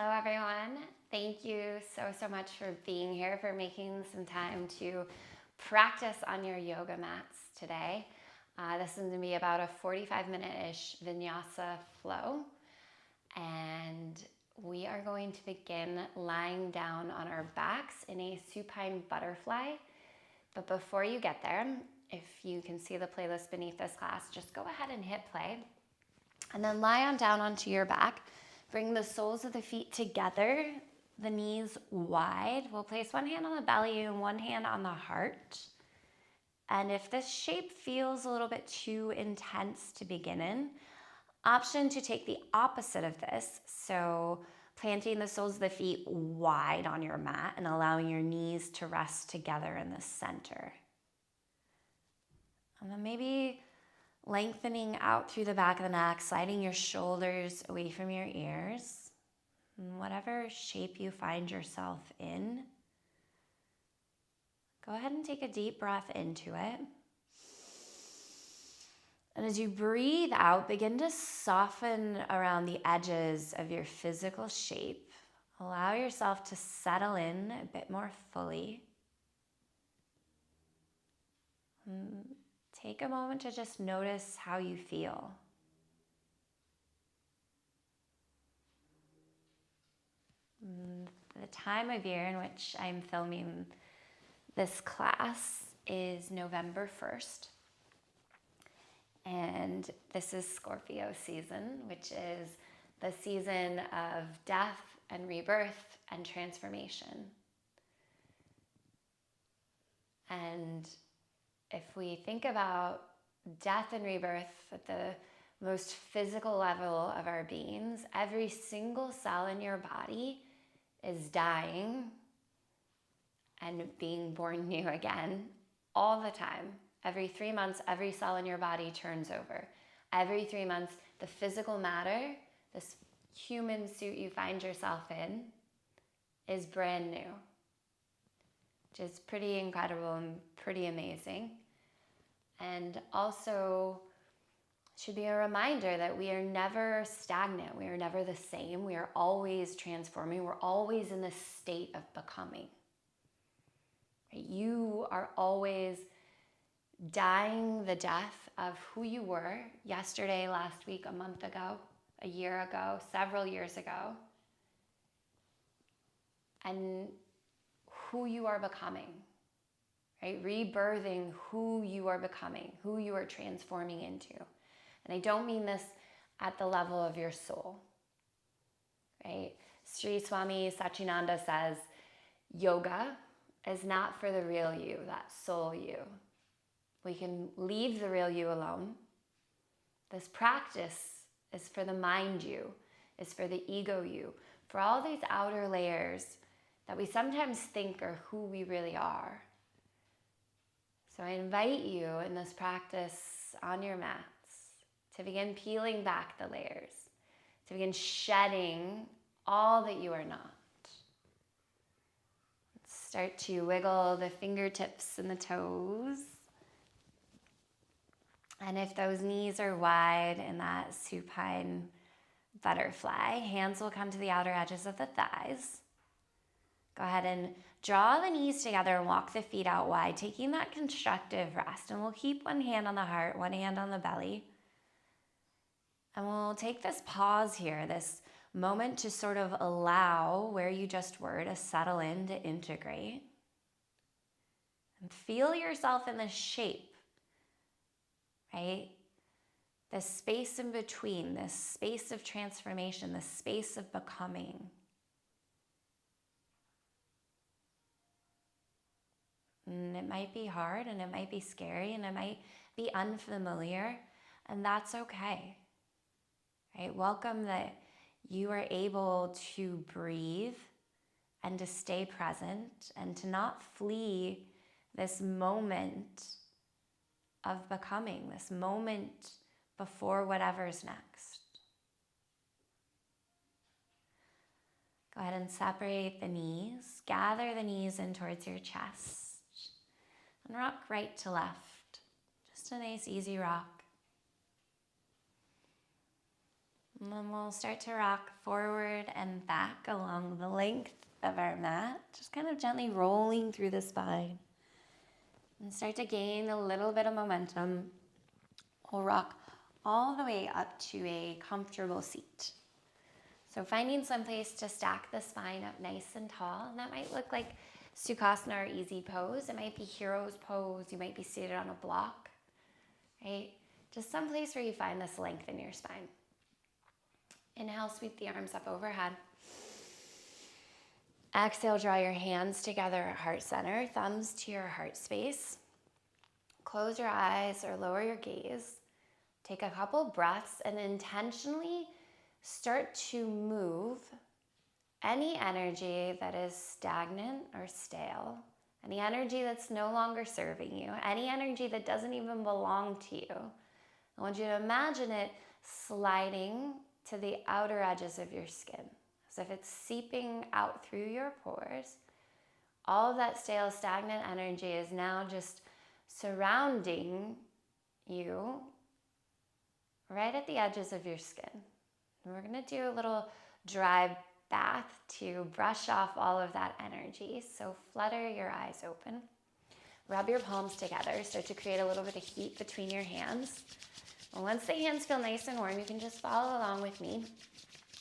Hello everyone. Thank you so much for being here, for making some time to practice on your yoga mats today. This is going to be about a 45-minute-ish Vinyasa flow. And we are going to begin lying down on our backs in a supine butterfly. But before you get there, if you can see the playlist beneath this class, just go ahead and hit play. And then lie on down onto your back. Bring the soles of the feet together, the knees wide. We'll place one hand on the belly and one hand on the heart. And if this shape feels a little bit too intense to begin in, option to take the opposite of this. So planting the soles of the feet wide on your mat and allowing your knees to rest together in the center. And then maybe lengthening out through the back of the neck, sliding your shoulders away from your ears. And whatever shape you find yourself in, go ahead and take a deep breath into it. And as you breathe out, begin to soften around the edges of your physical shape. Allow yourself to settle in a bit more fully. Take a moment to just notice how you feel. The time of year in which I'm filming this class is November 1st. And this is Scorpio season, which is the season of death and rebirth and transformation. And if we think about death and rebirth at the most physical level of our beings, every single cell in your body is dying and being born new again all the time. Every 3 months, every cell in your body turns over. Every 3 months, the physical matter, this human suit you find yourself in, is brand new, which is pretty incredible and pretty amazing. And also should be a reminder that we are never stagnant. We are never the same. We are always transforming. We're always in this state of becoming. You are always dying the death of who you were yesterday, last week, a month ago, a year ago, several years ago, and who you are becoming. Right? Rebirthing who you are becoming, who you are transforming into. And I don't mean this at the level of your soul. Right? Sri Swami Satchinanda says, yoga is not for the real you, that soul you. We can leave the real you alone. This practice is for the mind you, is for the ego you, for all these outer layers that we sometimes think are who we really are. So I invite you in this practice on your mats to begin peeling back the layers, to begin shedding all that you are not. Start to wiggle the fingertips and the toes. And if those knees are wide in that supine butterfly, hands will come to the outer edges of the thighs. Go ahead and draw the knees together and walk the feet out wide, taking that constructive rest. And we'll keep one hand on the heart, one hand on the belly. And we'll take this pause here, this moment to sort of allow where you just were to settle in, to integrate. And feel yourself in this shape, right? This space in between, this space of transformation, this space of becoming. And it might be hard and it might be scary and it might be unfamiliar, and that's okay. Right? Welcome that you are able to breathe and to stay present and to not flee this moment of becoming, this moment before whatever's next. Go ahead and separate the knees, gather the knees in towards your chest. And rock right to left. Just a nice, easy rock. And then we'll start to rock forward and back along the length of our mat, just kind of gently rolling through the spine. And start to gain a little bit of momentum. We'll rock all the way up to a comfortable seat. So finding some place to stack the spine up nice and tall, and that might look like Sukhasana or easy pose. It might be hero's pose. You might be seated on a block, right? Just some place where you find this length in your spine. Inhale, sweep the arms up overhead. Exhale, draw your hands together at heart center, thumbs to your heart space. Close your eyes or lower your gaze. Take a couple breaths and intentionally start to move any energy that is stagnant or stale, any energy that's no longer serving you, any energy that doesn't even belong to you. I want you to imagine it sliding to the outer edges of your skin, as if it's seeping out through your pores. All of that stale, stagnant energy is now just surrounding you right at the edges of your skin. And we're going to do a little dry bath to brush off all of that energy. So flutter your eyes open. Rub your palms together. Start to create a little bit of heat between your hands. And once the hands feel nice and warm, you can just follow along with me.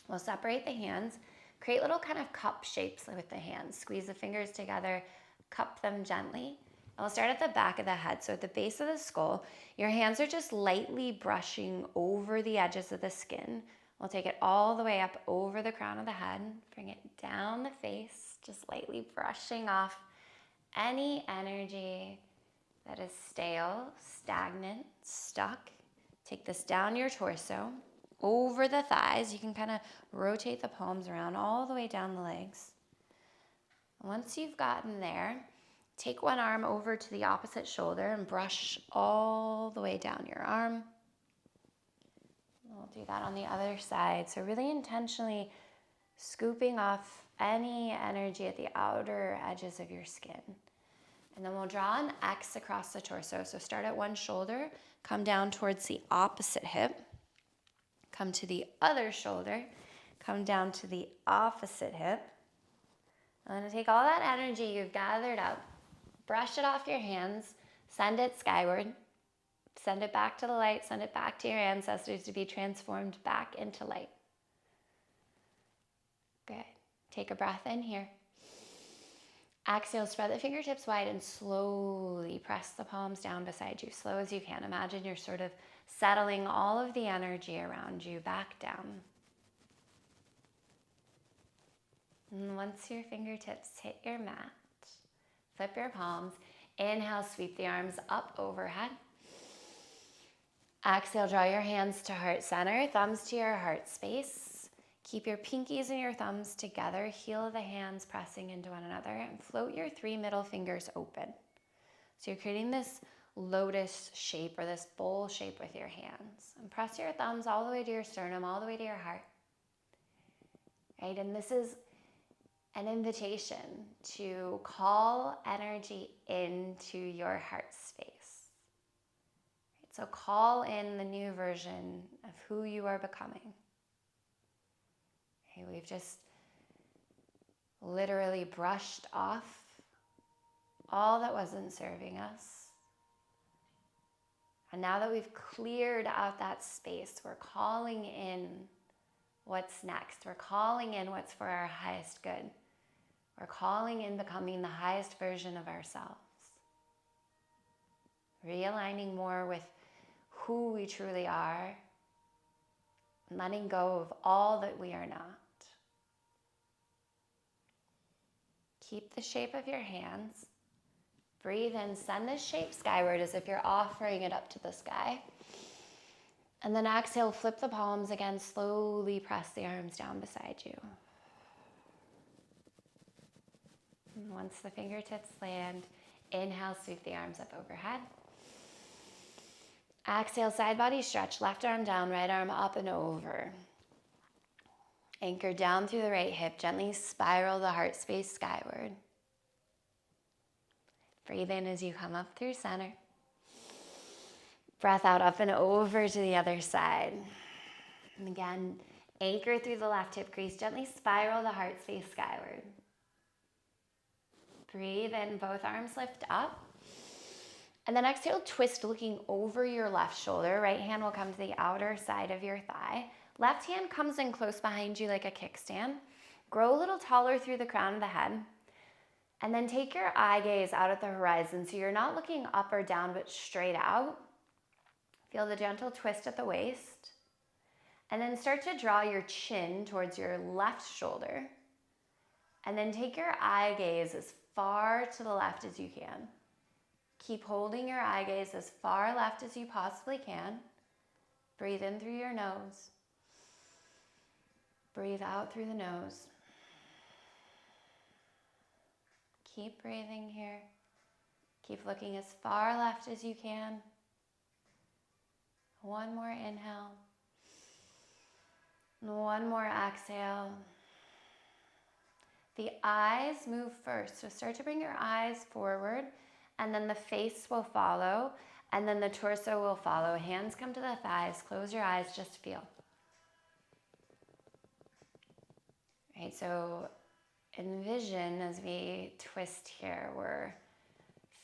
We'll separate the hands. Create little kind of cup shapes with the hands. Squeeze the fingers together. Cup them gently. And we'll start at the back of the head. So at the base of the skull, your hands are just lightly brushing over the edges of the skin. We'll take it all the way up over the crown of the head, bring it down the face, just lightly brushing off any energy that is stale, stagnant, stuck. Take this down your torso, over the thighs. You can kind of rotate the palms around all the way down the legs. Once you've gotten there, take one arm over to the opposite shoulder and brush all the way down your arm. We'll do that on the other side. So really intentionally scooping off any energy at the outer edges of your skin. And then we'll draw an X across the torso. So start at one shoulder, come down towards the opposite hip, come to the other shoulder, come down to the opposite hip. I'm going to take all that energy you've gathered up, brush it off your hands, send it skyward. Send it back to the light, send it back to your ancestors to be transformed back into light. Good. Take a breath in here. Exhale, spread the fingertips wide and slowly press the palms down beside you, slow as you can. Imagine you're sort of settling all of the energy around you back down. And once your fingertips hit your mat, flip your palms. Inhale, sweep the arms up overhead. Exhale, draw your hands to heart center, thumbs to your heart space. Keep your pinkies and your thumbs together, heel of the hands pressing into one another, and float your 3 middle fingers open. So you're creating this lotus shape or this bowl shape with your hands. And press your thumbs all the way to your sternum, all the way to your heart. Right? And this is an invitation to call energy into your heart space. So call in the new version of who you are becoming. Okay, we've just literally brushed off all that wasn't serving us. And now that we've cleared out that space, we're calling in what's next. We're calling in what's for our highest good. We're calling in becoming the highest version of ourselves. Realigning more with who we truly are, and letting go of all that we are not. Keep the shape of your hands. Breathe in, send this shape skyward as if you're offering it up to the sky. And then exhale, flip the palms again, slowly press the arms down beside you. And once the fingertips land, inhale, sweep the arms up overhead. Exhale, side body stretch, left arm down, right arm up and over. Anchor down through the right hip, gently spiral the heart space skyward. Breathe in as you come up through center. Breath out, up and over to the other side. And again, anchor through the left hip crease. Gently spiral the heart space skyward. Breathe in, both arms lift up. And then exhale, twist looking over your left shoulder. Right hand will come to the outer side of your thigh. Left hand comes in close behind you like a kickstand. Grow a little taller through the crown of the head. And then take your eye gaze out at the horizon. So you're not looking up or down, but straight out. Feel the gentle twist at the waist. And then start to draw your chin towards your left shoulder. And then take your eye gaze as far to the left as you can. Keep holding your eye gaze as far left as you possibly can. Breathe in through your nose. Breathe out through the nose. Keep breathing here. Keep looking as far left as you can. One more inhale. One more exhale. The eyes move first. So start to bring your eyes forward, and then the face will follow, and then the torso will follow. Hands come to the thighs. Close your eyes, just feel. Right, so envision as we twist here, we're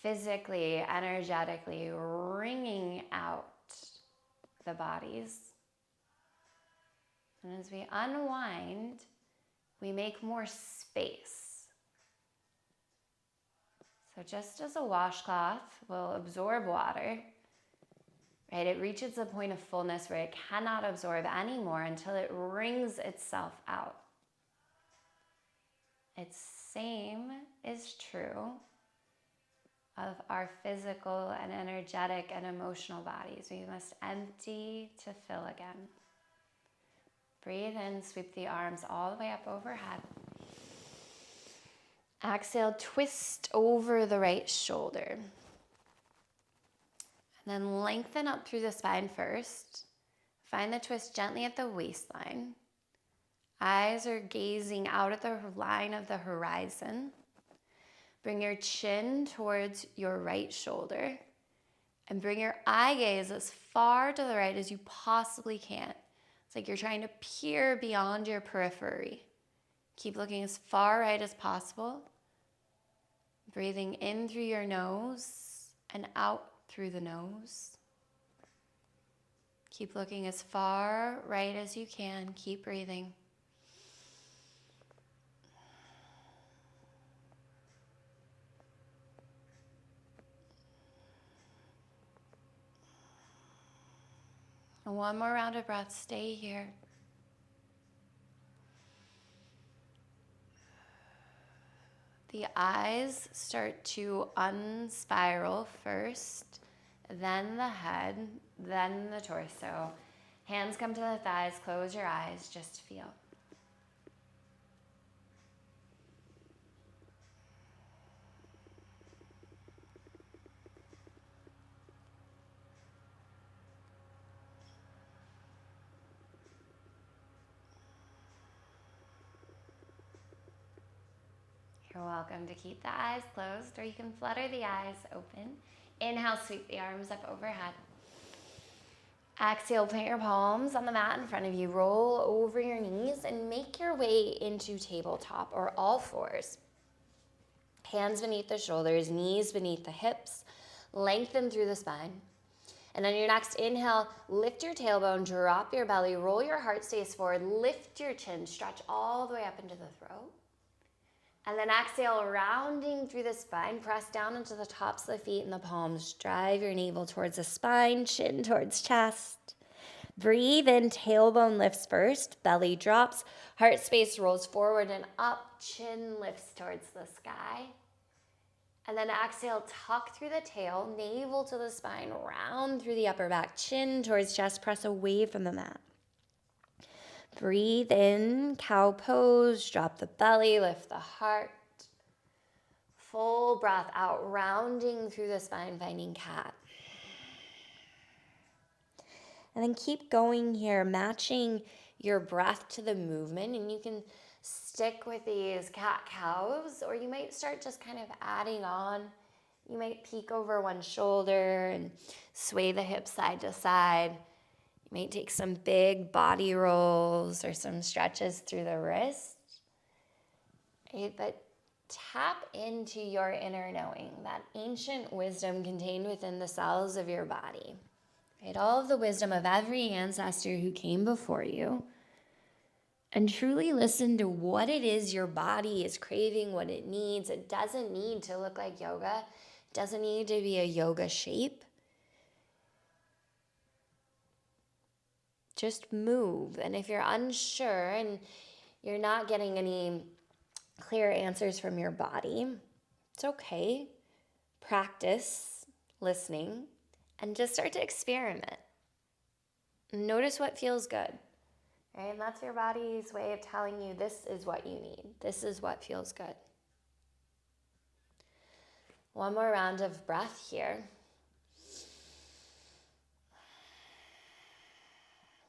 physically, energetically wringing out the bodies. And as we unwind, we make more space. So just as a washcloth will absorb water, right, it reaches a point of fullness where it cannot absorb anymore until it wrings itself out. It's same is true of our physical and energetic and emotional bodies. We must empty to fill again. Breathe in, sweep the arms all the way up overhead. Exhale, twist over the right shoulder. And then lengthen up through the spine first. Find the twist gently at the waistline. Eyes are gazing out at the line of the horizon. Bring your chin towards your right shoulder. And bring your eye gaze as far to the right as you possibly can. It's like you're trying to peer beyond your periphery. Keep looking as far right as possible. Breathing in through your nose and out through the nose. Keep looking as far right as you can. Keep breathing. And one more round of breath. Stay here. The eyes start to unspiral first, then the head, then the torso. Hands come to the thighs. Close your eyes. Just feel. You're welcome to keep the eyes closed, or you can flutter the eyes open. Inhale, sweep the arms up overhead. Exhale, plant your palms on the mat in front of you. Roll over your knees and make your way into tabletop or all fours. Hands beneath the shoulders, knees beneath the hips. Lengthen through the spine. And on your next inhale, lift your tailbone, drop your belly, roll your heart space forward, lift your chin, stretch all the way up into the throat. And then exhale, rounding through the spine, press down into the tops of the feet and the palms. Drive your navel towards the spine, chin towards chest. Breathe in, tailbone lifts first, belly drops, heart space rolls forward and up, chin lifts towards the sky. And then exhale, tuck through the tail, navel to the spine, round through the upper back, chin towards chest, press away from the mat. Breathe in, cow pose, drop the belly, lift the heart. Full breath out, rounding through the spine, finding cat. And then keep going here, matching your breath to the movement. And you can stick with these cat-cows, or you might start just kind of adding on. You might peek over one shoulder and sway the hips side to side. Might take some big body rolls or some stretches through the wrist. Right? But tap into your inner knowing, that ancient wisdom contained within the cells of your body. Right? All of the wisdom of every ancestor who came before you. And truly listen to what it is your body is craving, what it needs. It doesn't need to look like yoga. It doesn't need to be a yoga shape. Just move. And if you're unsure and you're not getting any clear answers from your body, it's okay. Practice listening and just start to experiment. Notice what feels good. Right? And that's your body's way of telling you this is what you need. This is what feels good. One more round of breath here.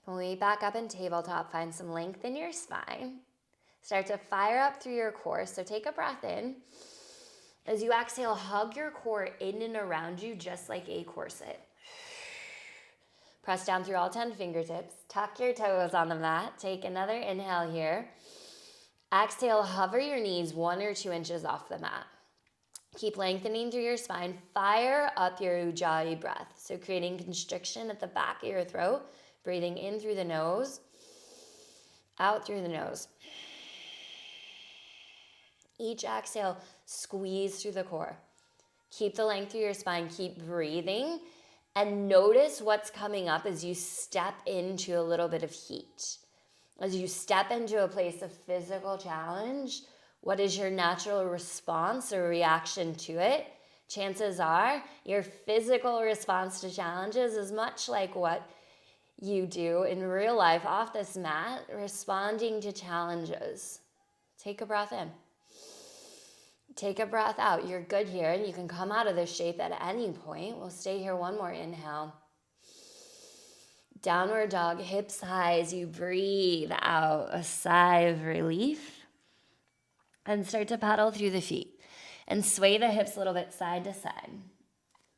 When we back up in tabletop, find some length in your spine. Start to fire up through your core. So take a breath in. As you exhale, hug your core in and around you just like a corset. Press down through all 10 fingertips. Tuck your toes on the mat. Take another inhale here. Exhale, hover your knees 1 or 2 inches off the mat. Keep lengthening through your spine. Fire up your Ujjayi breath. So creating constriction at the back of your throat. Breathing in through the nose. Out through the nose. Each exhale, squeeze through the core. Keep the length through your spine. Keep breathing. And notice what's coming up as you step into a little bit of heat. As you step into a place of physical challenge, what is your natural response or reaction to it? Chances are your physical response to challenges is much like what you do in real life off this mat, responding to challenges. Take a breath in. Take a breath out. You're good here, and you can come out of this shape at any point. We'll stay here. One more inhale. Downward dog, hips high as you breathe out, a sigh of relief. And start to pedal through the feet. And sway the hips a little bit side to side.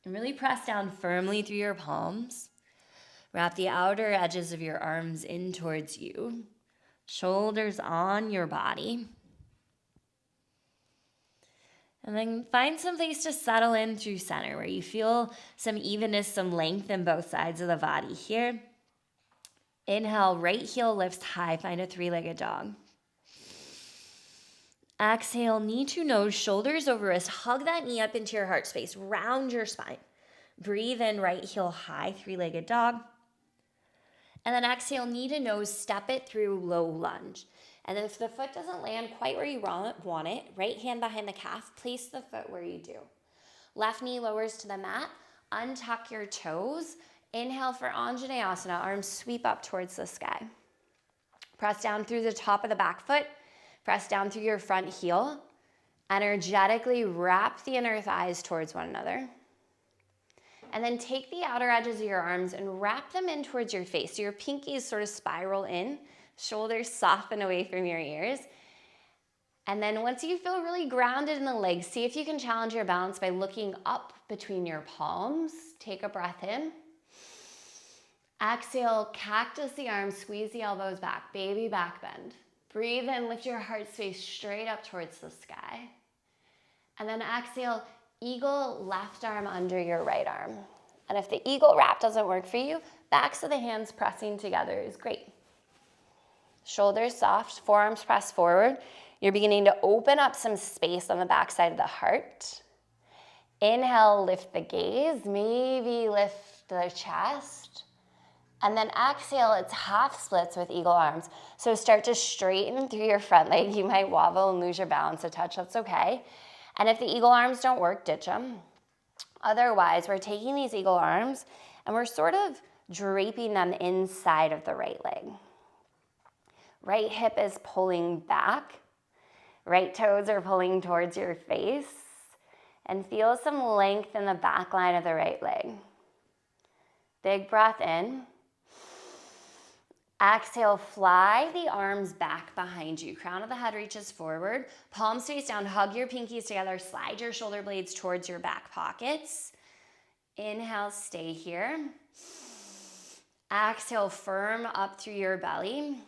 And really press down firmly through your palms. Wrap the outer edges of your arms in towards you. Shoulders on your body. And then find some place to settle in through center where you feel some evenness, some length in both sides of the body here. Inhale, right heel lifts high, find a 3-legged dog. Exhale, knee to nose, shoulders over wrist. Hug that knee up into your heart space, round your spine. Breathe in, right heel high, 3-legged dog. And then exhale, knee to nose, step it through low lunge. And if the foot doesn't land quite where you want it, right hand behind the calf, place the foot where you do. Left knee lowers to the mat, untuck your toes. Inhale for Anjaneyasana, arms sweep up towards the sky. Press down through the top of the back foot, press down through your front heel. Energetically wrap the inner thighs towards one another. And then take the outer edges of your arms and wrap them in towards your face. So your pinkies sort of spiral in. Shoulders soften away from your ears. And then once you feel really grounded in the legs, see if you can challenge your balance by looking up between your palms. Take a breath in. Exhale, cactus the arms, squeeze the elbows back, baby back bend. Breathe in, lift your heart space straight up towards the sky. And then exhale, eagle left arm under your right arm. And if the eagle wrap doesn't work for you, backs of the hands pressing together is great. Shoulders soft, forearms press forward. You're beginning to open up some space on the backside of the heart. Inhale, lift the gaze, maybe lift the chest. And then exhale, it's half splits with eagle arms. So start to straighten through your front leg. You might wobble and lose your balance a touch, that's okay. And if the eagle arms don't work, ditch them. Otherwise, we're taking these eagle arms and we're sort of draping them inside of the right leg. Right hip is pulling back. Right toes are pulling towards your face. And feel some length in the back line of the right leg. Big breath in. Exhale, fly the arms back behind you. Crown of the head reaches forward. Palms face down, hug your pinkies together. Slide your shoulder blades towards your back pockets. Inhale, stay here. Exhale, firm up through your belly.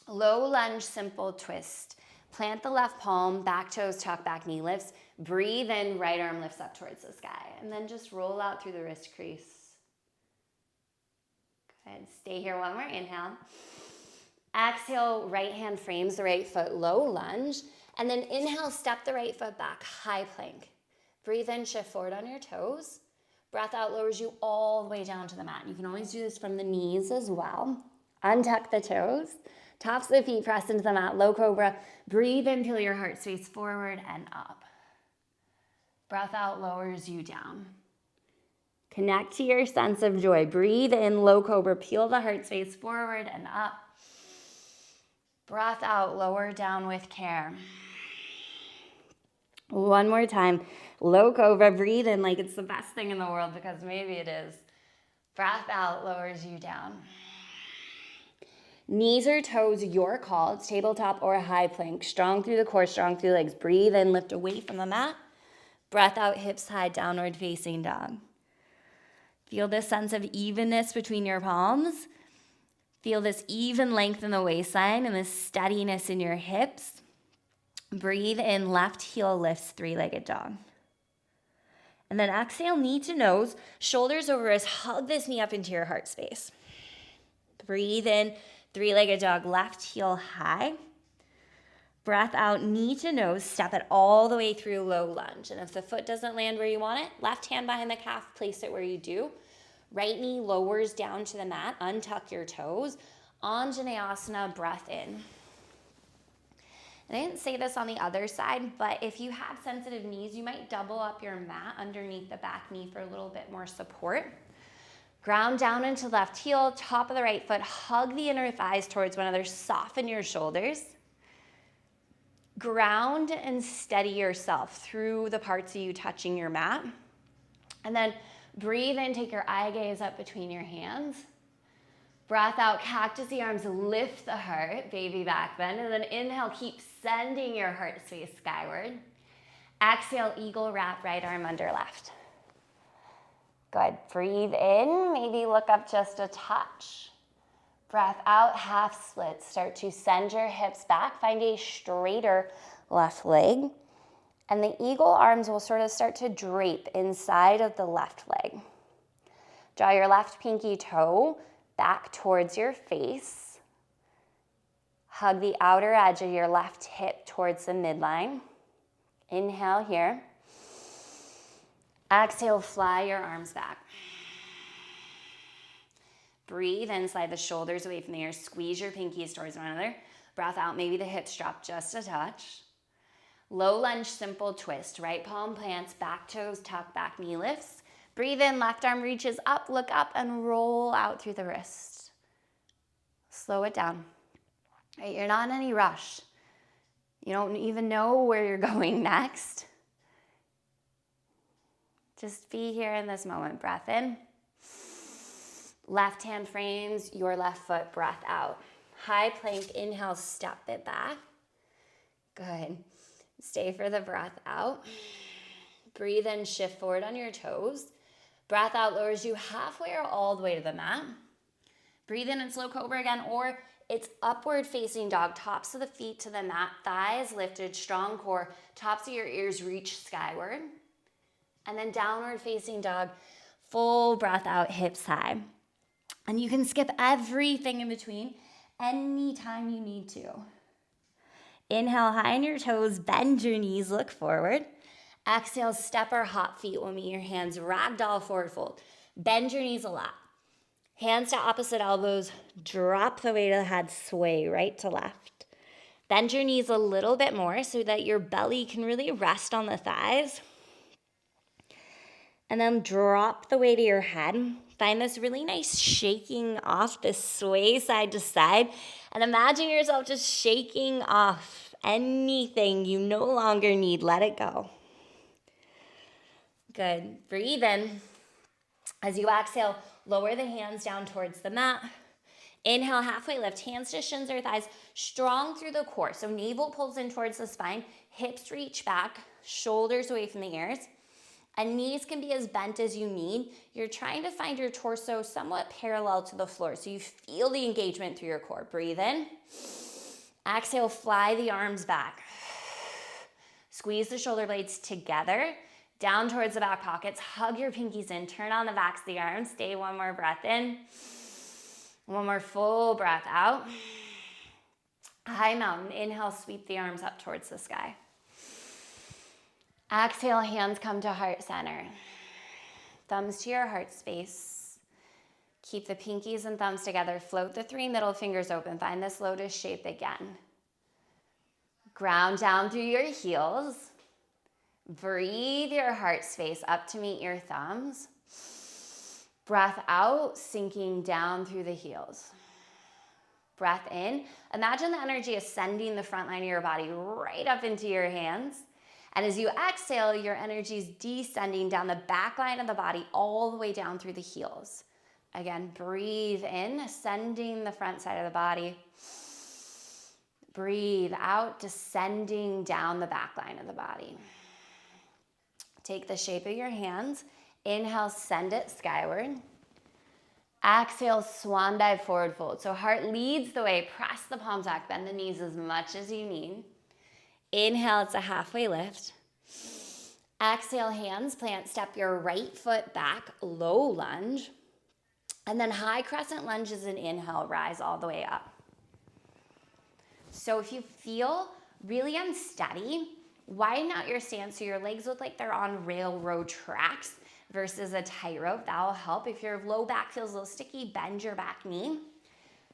Low lunge, simple twist. Plant the left palm, back toes, tuck, back knee lifts. Breathe in, right arm lifts up towards the sky. And then just roll out through the wrist crease. Good, stay here one more, inhale. Exhale, right hand frames the right foot, low lunge. And then inhale, step the right foot back, high plank. Breathe in, shift forward on your toes. Breath out lowers you all the way down to the mat. You can always do this from the knees as well. Untuck the toes. Tops of the feet press into the mat, low cobra. Breathe in, peel your heart space forward and up. Breath out lowers you down. Connect to your sense of joy. Breathe in, low cobra, peel the heart space forward and up. Breath out, lower down with care. One more time. Low cobra, breathe in like it's the best thing in the world because maybe it is. Breath out, lowers you down. Knees or toes, your call. It's tabletop or high plank. Strong through the core, strong through the legs. Breathe in, lift away from the mat. Breath out, hips high, downward facing dog. Feel this sense of evenness between your palms. Feel this even length in the waistline and this steadiness in your hips. Breathe in, left heel lifts, three-legged dog. And then exhale, knee to nose, shoulders over wrist, hug this knee up into your heart space. Breathe in, three-legged dog, left heel high. Breath out, knee to nose, step it all the way through low lunge. And if the foot doesn't land where you want it, left hand behind the calf, place it where you do. Right knee lowers down to the mat, untuck your toes. Anjaneyasana, breath in. And I didn't say this on the other side, but if you have sensitive knees, you might double up your mat underneath the back knee for a little bit more support. Ground down into left heel, top of the right foot, hug the inner thighs towards one another, soften your shoulders. Ground and steady yourself through the parts of you touching your mat. And then breathe in, take your eye gaze up between your hands. Breath out, cactus the arms, lift the heart, baby back bend. And then inhale, keep sending your heart space skyward. Exhale, eagle wrap, right arm under left. Good, breathe in, maybe look up just a touch. Breath out, half split. Start to send your hips back, find a straighter left leg. And the eagle arms will sort of start to drape inside of the left leg. Draw your left pinky toe back towards your face. Hug the outer edge of your left hip towards the midline. Inhale here. Exhale, fly your arms back. Breathe in, slide the shoulders away from the ears. Squeeze your pinkies towards one another. Breath out, maybe the hips drop just a touch. Low lunge, simple twist. Right palm plants, back toes tuck, back knee lifts. Breathe in, left arm reaches up, look up, and roll out through the wrist. Slow it down. Right, you're not in any rush. You don't even know where you're going next. Just be here in this moment. Breath in. Left hand frames your left foot, breath out. High plank, inhale, step it back. Good. Stay for the breath out. Breathe in, shift forward on your toes. Breath out lowers you halfway or all the way to the mat. Breathe in and slow cobra again, or it's upward facing dog, tops of the feet to the mat, thighs lifted, strong core, tops of your ears reach skyward. And then downward facing dog, full breath out, hips high. And you can skip everything in between anytime you need to. Inhale, high on your toes, bend your knees, look forward. Exhale, step or hop feet will meet your hands, ragdoll forward fold. Bend your knees a lot. Hands to opposite elbows, drop the weight of the head, sway right to left. Bend your knees a little bit more so that your belly can really rest on the thighs. And then drop the weight of your head. Find this really nice shaking off, this sway side to side. And imagine yourself just shaking off anything you no longer need. Let it go. Good. Breathe in. As you exhale, lower the hands down towards the mat. Inhale, halfway lift, hands to shins or thighs, strong through the core. So navel pulls in towards the spine, hips reach back, shoulders away from the ears. And knees can be as bent as you need. You're trying to find your torso somewhat parallel to the floor so you feel the engagement through your core. Breathe in. Exhale, fly the arms back. Squeeze the shoulder blades together, down towards the back pockets. Hug your pinkies in. Turn on the backs of the arms. Stay one more breath in. One more full breath out. High mountain. Inhale, sweep the arms up towards the sky. Exhale, hands come to heart center. Thumbs to your heart space. Keep the pinkies and thumbs together. Float the 3 middle fingers open. Find this lotus shape again. Ground down through your heels. Breathe your heart space up to meet your thumbs. Breath out, sinking down through the heels. Breath in. Imagine the energy ascending the front line of your body right up into your hands. And as you exhale, your energy is descending down the back line of the body all the way down through the heels. Again, breathe in, ascending the front side of the body. Breathe out, descending down the back line of the body. Take the shape of your hands. Inhale, send it skyward. Exhale, swan dive, forward fold. So heart leads the way. Press the palms back. Bend the knees as much as you need. Inhale, it's a halfway lift. Exhale, hands plant. Step your right foot back, low lunge. And then high crescent lunge is an inhale, rise all the way up. So if you feel really unsteady, widen out your stance so your legs look like they're on railroad tracks versus a tightrope. That will help. If your low back feels a little sticky, bend your back knee.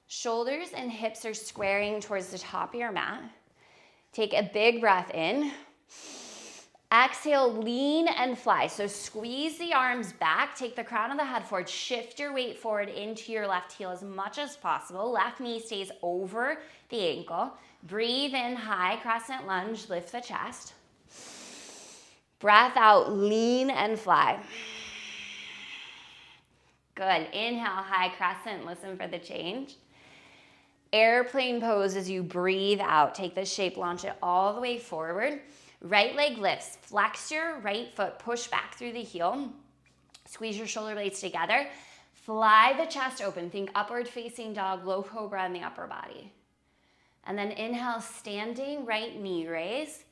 Shoulders and hips are squaring towards the top of your mat. Take a big breath in. Exhale, lean and fly. So squeeze the arms back. Take the crown of the head forward. Shift your weight forward into your left heel as much as possible. Left knee stays over the ankle. Breathe in, high crescent lunge. Lift the chest. Breath out, lean and fly. Good. Inhale, high crescent. Listen for the change. Airplane pose as you breathe out. Take this shape, launch it all the way forward. Right leg lifts. Flex your right foot, push back through the heel. Squeeze your shoulder blades together. Fly the chest open. Think upward facing dog, low cobra in the upper body. And then inhale, standing right knee raise.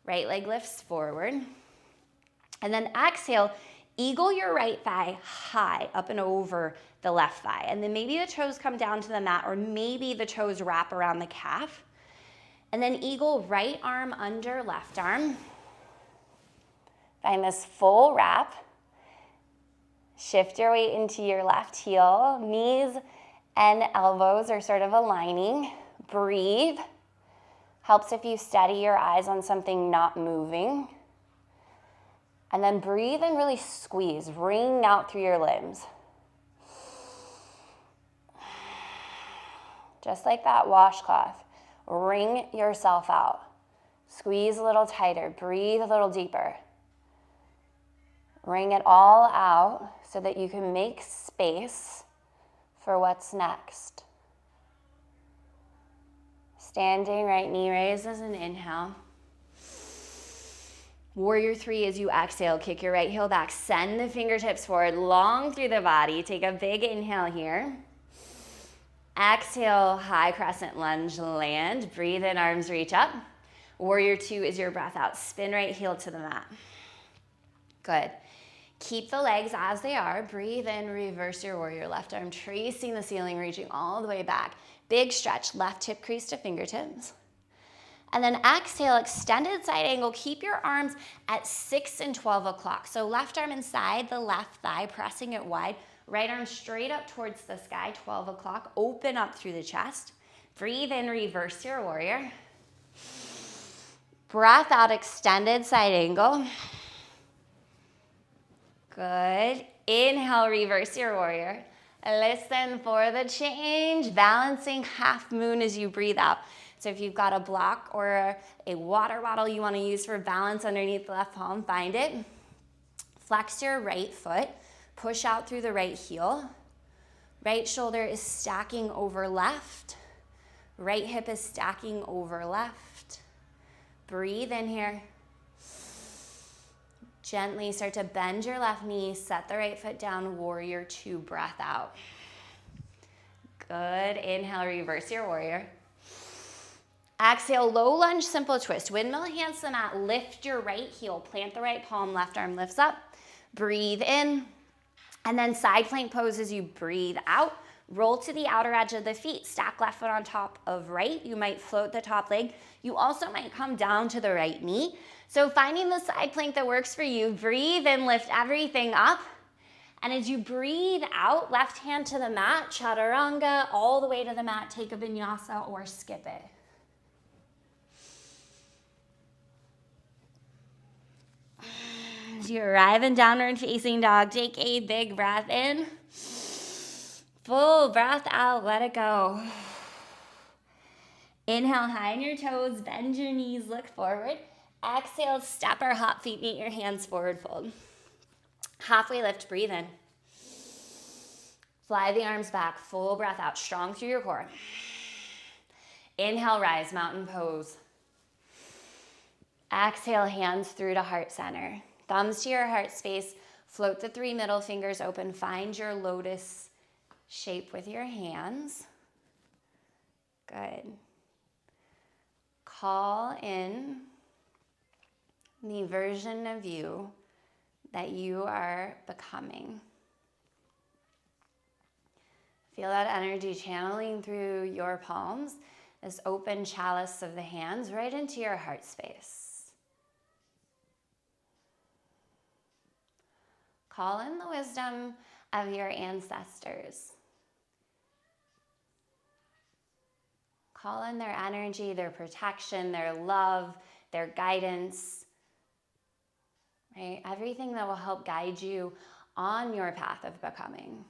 Right leg lifts forward. And then exhale, eagle your right thigh high up and over the left thigh. And then maybe the toes come down to the mat, or maybe the toes wrap around the calf. And then eagle right arm under left arm. Find this full wrap. Shift your weight into your left heel. Knees and elbows are sort of aligning. Breathe. Helps if you steady your eyes on something not moving. And then breathe and really squeeze. Wring out through your limbs. Just like that washcloth. Wring yourself out. Squeeze a little tighter. Breathe a little deeper. Wring it all out so that you can make space for what's next. Standing right knee raise as an inhale. Warrior 3 as you exhale. Kick your right heel back. Send the fingertips forward, long through the body. Take a big inhale here. Exhale, high crescent lunge, land. Breathe in, arms reach up. Warrior 2 is your breath out. Spin right heel to the mat. Good. Keep the legs as they are. Breathe in, reverse your warrior. Left arm tracing the ceiling, reaching all the way back. Big stretch, left hip crease to fingertips. And then exhale, extended side angle. Keep your arms at 6 and 12 o'clock. So left arm inside the left thigh, pressing it wide. Right arm straight up towards the sky, 12 o'clock. Open up through the chest. Breathe in, reverse your warrior. Breath out, extended side angle. Good. Inhale, reverse your warrior. Listen for the change. Balancing half moon as you breathe out. So if you've got a block or a water bottle you want to use for balance underneath the left palm, find it. Flex your right foot. Push out through the right heel. Right shoulder is stacking over left. Right hip is stacking over left. Breathe in here. Gently start to bend your left knee, set the right foot down, warrior two, breath out. Good, inhale, reverse your warrior. Exhale, low lunge, simple twist. Windmill hands to the mat, lift your right heel, plant the right palm, left arm lifts up. Breathe in, and then side plank pose as you breathe out. Roll to the outer edge of the feet, stack left foot on top of right. You might float the top leg. You also might come down to the right knee. So finding the side plank that works for you, breathe in, lift everything up. And as you breathe out, left hand to the mat, chaturanga, all the way to the mat, take a vinyasa or skip it. As you arrive in downward facing dog, take a big breath in. Full breath out, let it go. Inhale, high on your toes, bend your knees, look forward. Exhale, step or hop feet, meet your hands, forward fold. Halfway lift, breathe in. Fly the arms back, full breath out, strong through your core. Inhale, rise, mountain pose. Exhale, hands through to heart center. Thumbs to your heart space, float the 3 middle fingers open, find your lotus shape with your hands. Good. Call in the version of you that you are becoming. Feel that energy channeling through your palms, this open chalice of the hands right into your heart space. Call in the wisdom of your ancestors. Call in their energy, their protection, their love, their guidance, right? Everything that will help guide you on your path of becoming.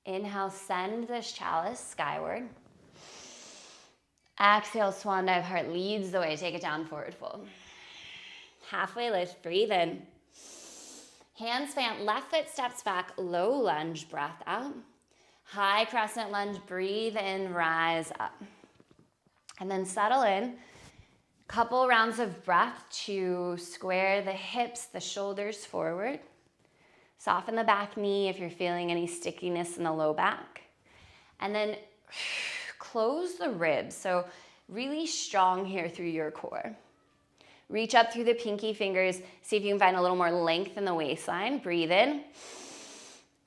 Inhale, send this chalice skyward. Exhale, swan dive, heart leads the way. Take it down, forward fold. Halfway lift, breathe in. Hands plant, left foot steps back, low lunge, breath out. High crescent lunge, breathe in, rise up. And then settle in. Couple rounds of breath to square the hips, the shoulders forward. Soften the back knee if you're feeling any stickiness in the low back. And then close the ribs. So really strong here through your core. Reach up through the pinky fingers. See if you can find a little more length in the waistline. Breathe in.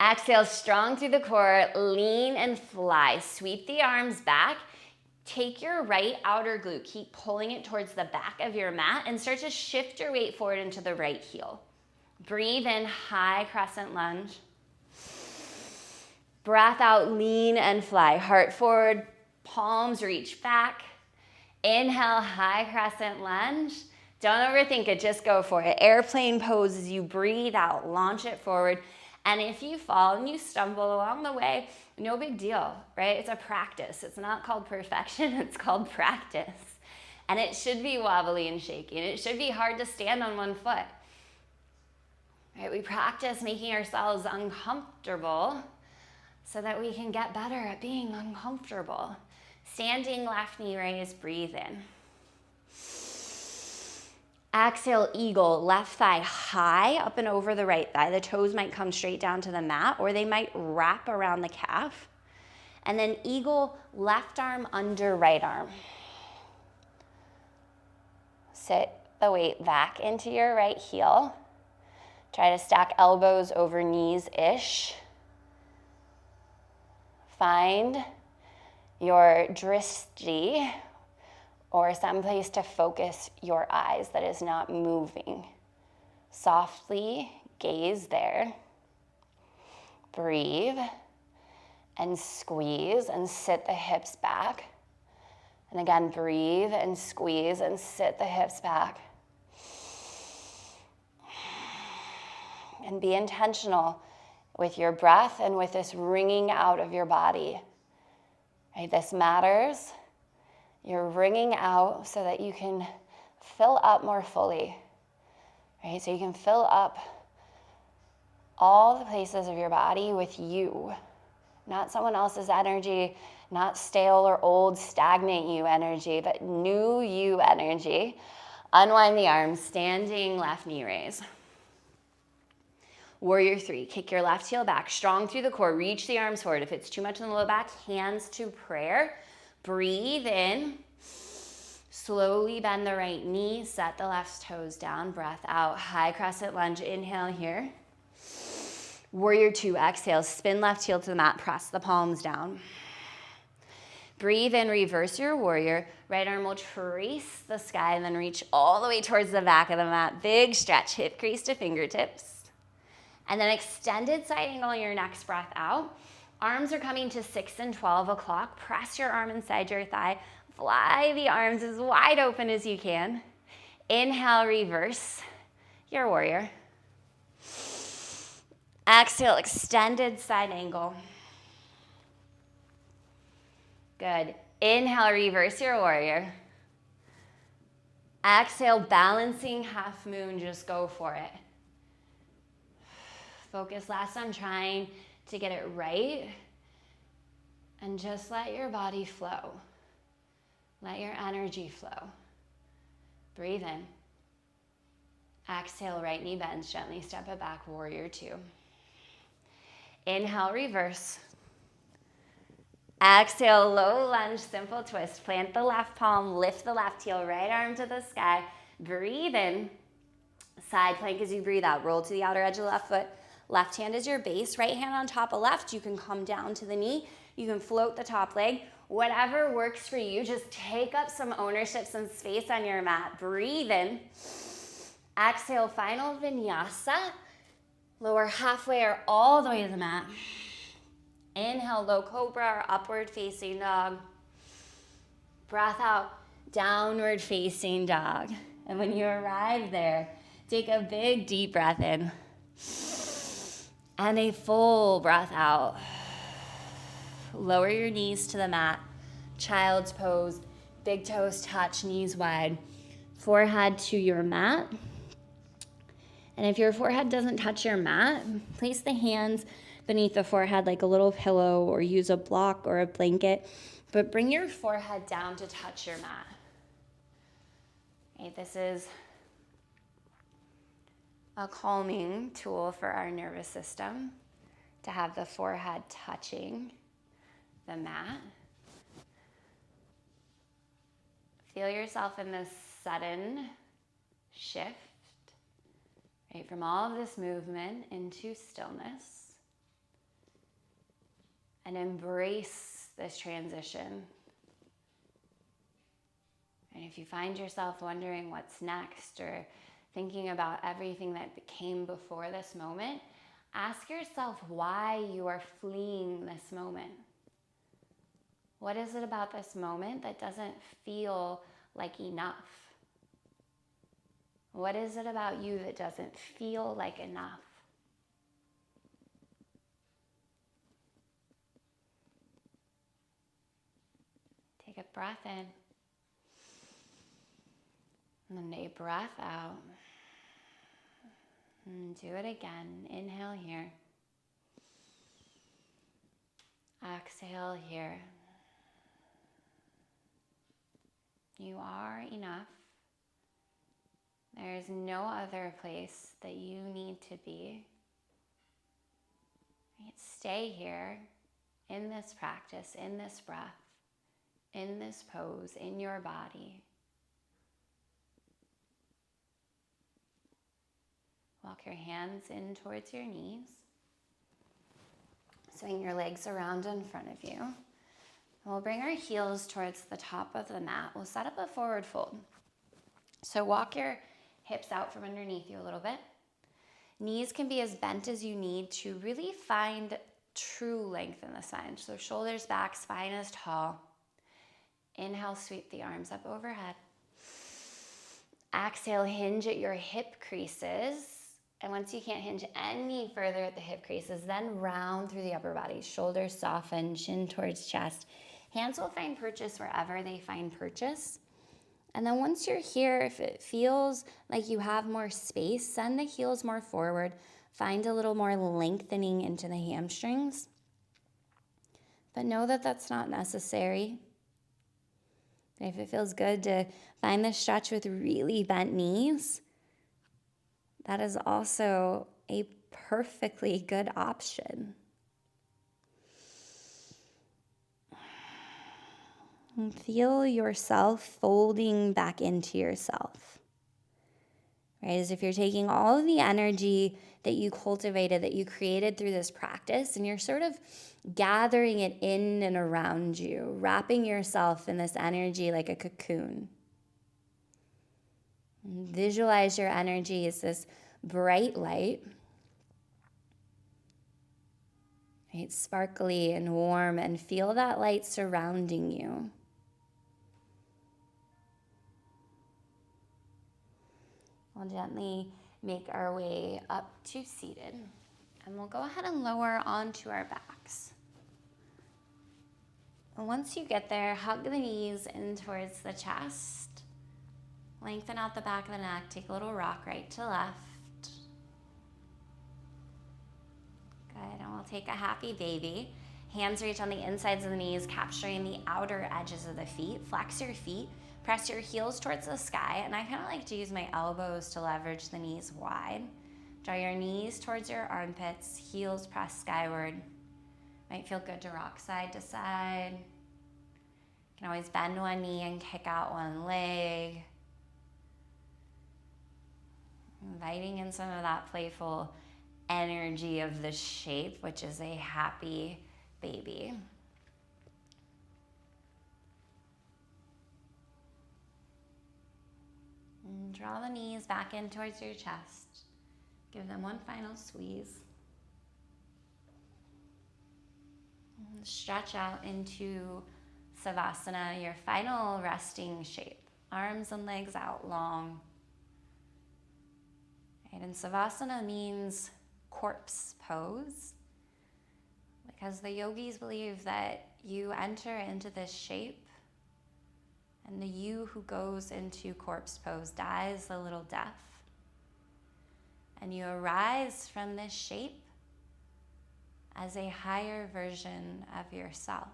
Exhale, strong through the core. Lean and fly. Sweep the arms back. Take your right outer glute. Keep pulling it towards the back of your mat and start to shift your weight forward into the right heel. Breathe in, high crescent lunge. Breath out, lean and fly. Heart forward, palms reach back. Inhale, high crescent lunge. Don't overthink it, just go for it. Airplane pose as you breathe out, launch it forward. And if you fall and you stumble along the way, no big deal, right? It's a practice. It's not called perfection, it's called practice. And it should be wobbly and shaky, and it should be hard to stand on one foot. Right? We practice making ourselves uncomfortable so that we can get better at being uncomfortable. Standing, left knee raised, breathe in. Exhale, eagle, left thigh high up and over the right thigh. The toes might come straight down to the mat or they might wrap around the calf. And then eagle, left arm under right arm. Sit the weight back into your right heel. Try to stack elbows over knees-ish. Find your drishti, or someplace to focus your eyes that is not moving. Softly gaze there. Breathe and squeeze and sit the hips back. And again, breathe and squeeze and sit the hips back. And be intentional with your breath and with this wringing out of your body. Right? This matters. You're wringing out so that you can fill up more fully. Right? So you can fill up all the places of your body with you, not someone else's energy, not stale or old, stagnant you energy, but new you energy. Unwind the arms, standing left knee raise. Warrior 3, kick your left heel back, strong through the core, reach the arms forward. If it's too much in the low back, hands to prayer. Breathe in. Slowly bend the right knee, set the left toes down, breath out. High crescent lunge, inhale here. Warrior 2, exhale, spin left heel to the mat, press the palms down. Breathe in, reverse your warrior. Right arm will trace the sky and then reach all the way towards the back of the mat. Big stretch, hip crease to fingertips. And then extended side angle your next breath out. Arms are coming to 6 and 12 o'clock. Press your arm inside your thigh. Fly the arms as wide open as you can. Inhale, reverse your warrior. Exhale, extended side angle. Good. Inhale, reverse your warrior. Exhale, balancing half moon, just go for it. Focus less on trying to get it right and just let your body flow. Let your energy flow. Breathe in. Exhale, right knee bends, gently step it back, warrior 2. Inhale, reverse. Exhale, low lunge, simple twist. Plant the left palm, lift the left heel, right arm to the sky. Breathe in. Side plank as you breathe out. Roll to the outer edge of the left foot. Left hand is your base. Right hand on top of left. You can come down to the knee. You can float the top leg. Whatever works for you, just take up some ownership, some space on your mat. Breathe in. Exhale, final vinyasa. Lower halfway or all the way to the mat. Inhale, low cobra or upward facing dog. Breath out, downward facing dog. And when you arrive there, take a big deep breath in. And a full breath out. Lower your knees to the mat. Child's pose. Big toes touch, knees wide. Forehead to your mat. And if your forehead doesn't touch your mat, place the hands beneath the forehead like a little pillow or use a block or a blanket. But bring your forehead down to touch your mat. Okay, this is a calming tool for our nervous system to have the forehead touching the mat. Feel yourself in this sudden shift, right, from all of this movement into stillness, and embrace this transition. And if you find yourself wondering what's next or thinking about everything that came before this moment, ask yourself why you are fleeing this moment. What is it about this moment that doesn't feel like enough? What is it about you that doesn't feel like enough? Take a breath in. And then a breath out. And do it again. Inhale here. Exhale here. You are enough. There is no other place that you need to be. Stay here in this practice, in this breath, in this pose, in your body. Walk your hands in towards your knees. Swing your legs around in front of you. We'll bring our heels towards the top of the mat. We'll set up a forward fold. So walk your hips out from underneath you a little bit. Knees can be as bent as you need to really find true length in the spine. So shoulders back, spine is tall. Inhale, sweep the arms up overhead. Exhale, hinge at your hip creases. And once you can't hinge any further at the hip creases, then round through the upper body. Shoulders soften, chin towards chest. Hands will find purchase wherever they find purchase. And then once you're here, if it feels like you have more space, send the heels more forward. Find a little more lengthening into the hamstrings. But know that that's not necessary. If it feels good to find this stretch with really bent knees, that is also a perfectly good option. And feel yourself folding back into yourself. Right? As if you're taking all of the energy that you cultivated, that you created through this practice, and you're sort of gathering it in and around you, wrapping yourself in this energy like a cocoon. And visualize your energy as this bright light, right? Sparkly and warm, and feel that light surrounding you. We'll gently make our way up to seated, and we'll go ahead and lower onto our backs. And once you get there, hug the knees in towards the chest. Lengthen out the back of the neck. Take a little rock right to left. Good, and we'll take a happy baby. Hands reach on the insides of the knees, capturing the outer edges of the feet. Flex your feet. Press your heels towards the sky, and I kind of like to use my elbows to leverage the knees wide. Draw your knees towards your armpits, heels press skyward. Might feel good to rock side to side. You can always bend one knee and kick out one leg. Inviting in some of that playful energy of the shape, which is a happy baby. And draw the knees back in towards your chest. Give them one final squeeze. And stretch out into Savasana, your final resting shape. Arms and legs out long. And Savasana means corpse pose, because the yogis believe that you enter into this shape, and the you who goes into corpse pose dies a little death. And you arise from this shape as a higher version of yourself.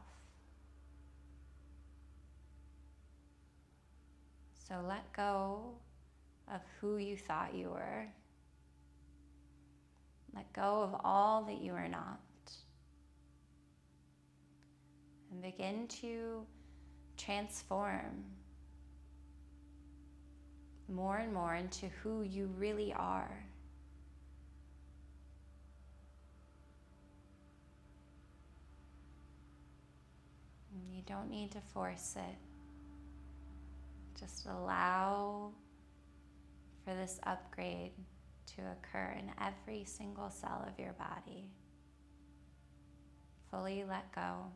So let go of who you thought you were. Let go of all that you are not. And begin to transform more and more into who you really are. And you don't need to force it. Just allow for this upgrade to occur in every single cell of your body. Fully let go.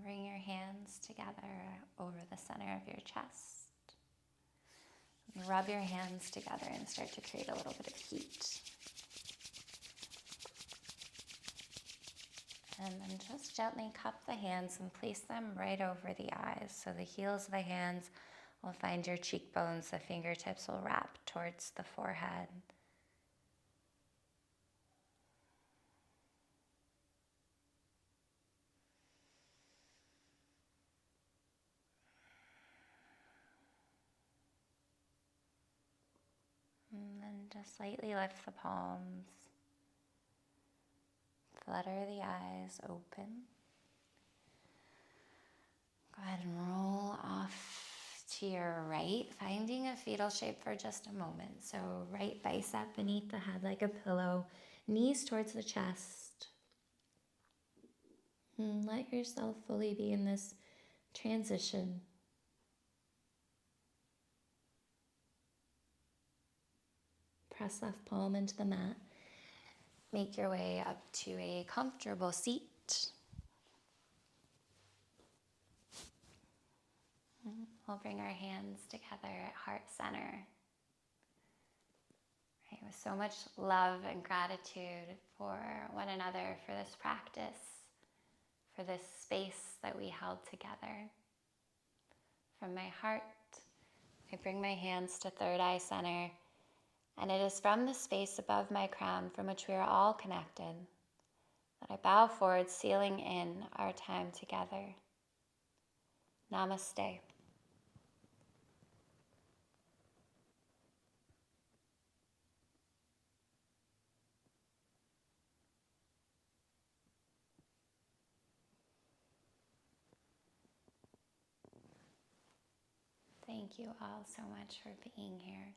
Bring your hands together over the center of your chest. Rub your hands together and start to create a little bit of heat. And then just gently cup the hands and place them right over the eyes. So the heels of the hands will find your cheekbones, the fingertips will wrap towards the forehead. just lightly lift the palms. Flutter the eyes open. Go ahead and roll off to your right, finding a fetal shape for just a moment. So right bicep beneath the head like a pillow, knees towards the chest. And let yourself fully be in this transition. Press left palm into the mat. Make your way up to a comfortable seat. We'll bring our hands together at heart center. Right, with so much love and gratitude for one another, for this practice, for this space that we held together. From my heart, I bring my hands to third eye center, and it is from the space above my crown from which we are all connected that I bow forward, sealing in our time together. Namaste. Thank you all so much for being here.